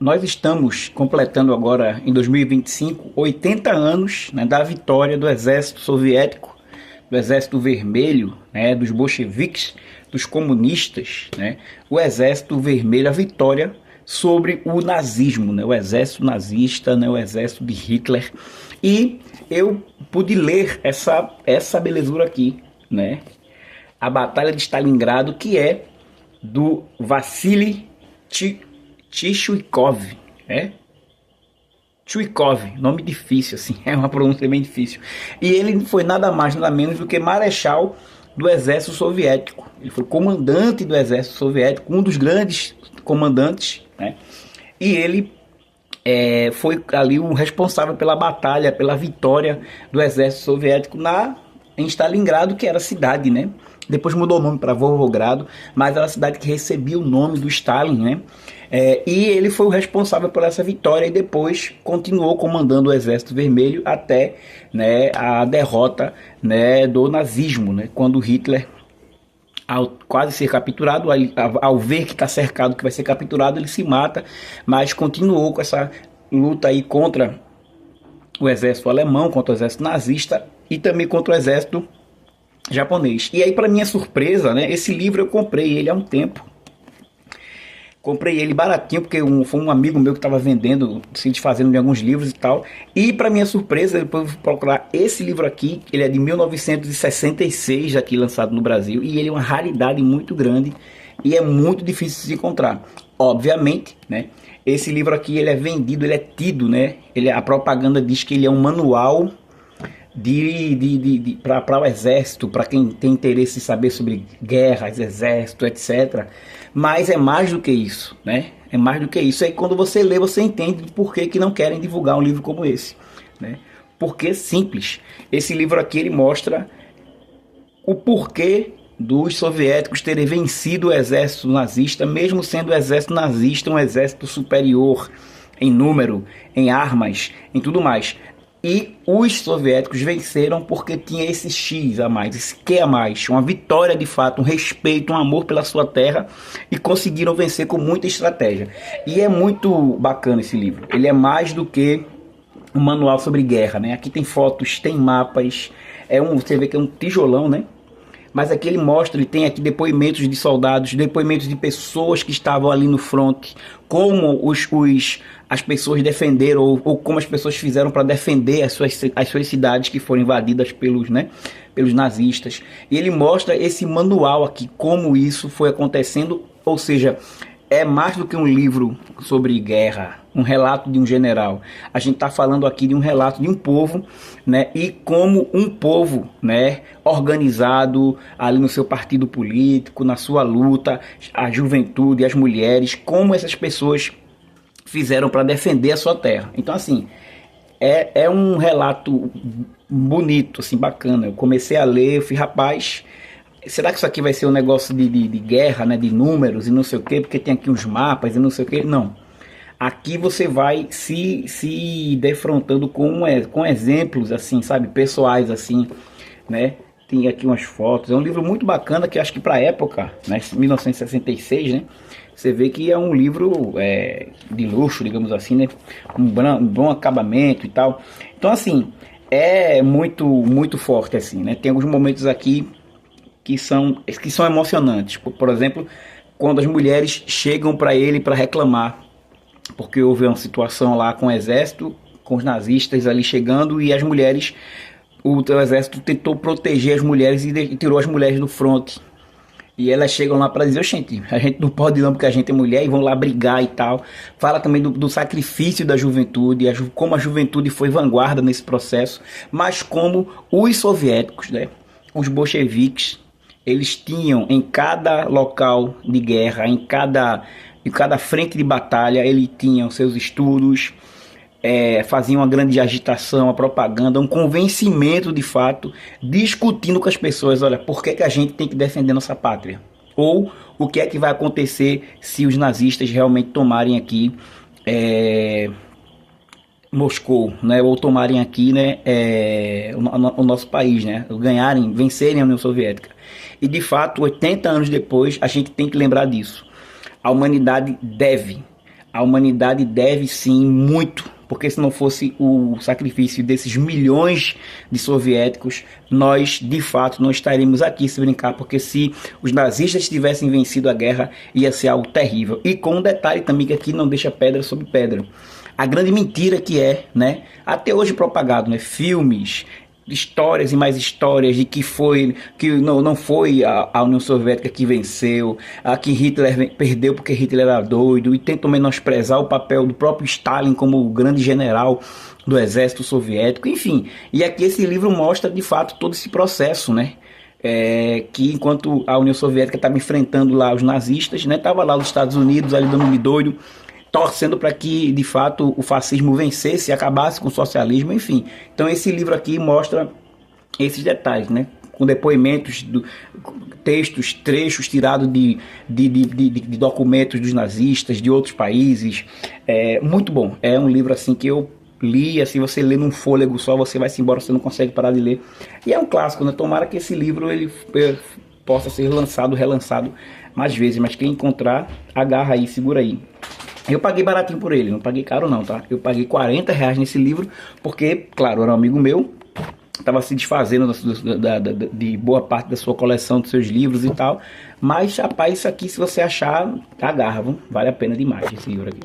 Nós estamos completando agora, em 2025, 80 anos, né, da vitória do exército soviético, do exército vermelho, né, dos bolcheviques, dos comunistas, né, o exército vermelho, a vitória sobre o nazismo, né, o exército nazista, né, o exército de Hitler. E eu pude ler essa belezura aqui, né, a Batalha de Stalingrado, que é do Vassili Chuikov, né? Chuikov, nome difícil, assim, é uma pronúncia bem difícil. E ele foi nada mais, nada menos do que marechal do exército soviético. Ele foi comandante do exército soviético, um dos grandes comandantes, né? E ele foi ali o responsável pela batalha, pela vitória do exército soviético em Stalingrado, que era a cidade, né? Depois mudou o nome para Volgogrado, mas era a cidade que recebia o nome do Stalin, né? E ele foi o responsável por essa vitória e depois continuou comandando o Exército Vermelho até, né, a derrota, né, do nazismo, né? Quando Hitler, ao quase ser capturado, ao ver que está cercado, que vai ser capturado, ele se mata, mas continuou com essa luta aí contra o exército alemão, contra o exército nazista e também contra o exército japonês. E aí, para minha surpresa, né, esse livro eu comprei ele há um tempo. Comprei ele baratinho, porque foi um amigo meu que estava vendendo, se desfazendo de alguns livros e tal. E para minha surpresa, depois eu fui procurar esse livro aqui, ele é de 1966, aqui lançado no Brasil. E ele é uma raridade muito grande e é muito difícil de se encontrar. Obviamente, né? Esse livro aqui, ele é vendido, ele é tido, né? A propaganda diz que ele é um manual para o exército, para quem tem interesse em saber sobre guerras, exército, etc. Mas é mais do que isso, né? É mais do que isso. Aí quando você lê, você entende por que não querem divulgar um livro como esse, né? Porque é simples. Esse livro aqui, ele mostra o porquê dos soviéticos terem vencido o exército nazista, mesmo sendo o exército nazista um exército superior em número, em armas, em tudo mais. E os soviéticos venceram porque tinha esse X a mais, esse Q a mais, uma vitória de fato, um respeito, um amor pela sua terra, e conseguiram vencer com muita estratégia. E é muito bacana esse livro. Ele é mais do que um manual sobre guerra, né? Aqui tem fotos, tem mapas, você vê que é um tijolão, né? Mas aqui ele mostra, ele tem aqui depoimentos de soldados, depoimentos de pessoas que estavam ali no fronte, como as pessoas defenderam, ou como as pessoas fizeram para defender as suas cidades que foram invadidas pelos nazistas. E ele mostra esse manual aqui, como isso foi acontecendo, ou seja, é mais do que um livro sobre guerra, um relato de um general. A gente está falando aqui de um relato de um povo, né? E como um povo, né, organizado ali no seu partido político, na sua luta, a juventude, as mulheres, como essas pessoas fizeram para defender a sua terra. Então, assim, é um relato bonito, assim, bacana. Eu comecei a ler, eu fui, rapaz, será que isso aqui vai ser um negócio de guerra, né, de números e não sei o quê, porque tem aqui uns mapas e não sei o quê? Não. Aqui você vai se defrontando com exemplos, assim, sabe, pessoais, assim, né? Tem aqui umas fotos. É um livro muito bacana que acho que para a época, né, 1966, né? Você vê que é um livro de luxo, digamos assim, né? Um bom acabamento e tal. Então, assim, é muito forte, assim, né? Tem alguns momentos aqui que são emocionantes. Por exemplo, quando as mulheres chegam para ele para reclamar, porque houve uma situação lá com o exército, com os nazistas ali chegando, e as mulheres, o exército tentou proteger as mulheres e tirou as mulheres do fronte. E elas chegam lá para dizer, gente, a gente não pode ir não porque a gente é mulher, e vão lá brigar e tal. Fala também do sacrifício da juventude, como a juventude foi vanguarda nesse processo, mas como os soviéticos, né, os bolcheviques, eles tinham em cada local de guerra, em cada frente de batalha, eles tinham seus estudos, faziam uma grande agitação, a propaganda, um convencimento de fato, discutindo com as pessoas, olha, por que a gente tem que defender nossa pátria? Ou o que é que vai acontecer se os nazistas realmente tomarem aqui Moscou, né, ou tomarem aqui, né, o nosso país, né, vencerem a União Soviética. E de fato, 80 anos depois, a gente tem que lembrar disso. A humanidade deve A humanidade deve sim muito, porque se não fosse o sacrifício desses milhões de soviéticos, nós de fato não estaríamos aqui, se brincar, porque se os nazistas tivessem vencido a guerra, ia ser algo terrível. E com um detalhe também que aqui não deixa pedra sobre pedra. A grande mentira que é, né, até hoje propagado, né, filmes, histórias e mais histórias de que não foi a União Soviética que venceu, a que Hitler perdeu porque Hitler era doido, e tentam menosprezar o papel do próprio Stalin como o grande general do exército soviético, enfim. E aqui esse livro mostra de fato todo esse processo, né? Que enquanto a União Soviética estava enfrentando lá os nazistas, né, estava lá os Estados Unidos ali dando-me doido, torcendo para que de fato o fascismo vencesse e acabasse com o socialismo, enfim. Então esse livro aqui mostra esses detalhes, né? Com depoimentos, textos, trechos tirados de documentos dos nazistas, de outros países. Muito bom. É um livro assim que eu li, assim, você lê num fôlego só, você vai se embora, você não consegue parar de ler. E é um clássico, né? Tomara que esse livro ele possa ser lançado, relançado mais vezes, mas quem encontrar, agarra aí, segura aí. Eu paguei baratinho por ele, não paguei caro não, tá? Eu paguei R$ 40 nesse livro, porque, claro, era um amigo meu, estava se desfazendo de boa parte da sua coleção, dos seus livros e tal. Mas, rapaz, isso aqui, se você achar, agarra, vale a pena demais esse livro aqui.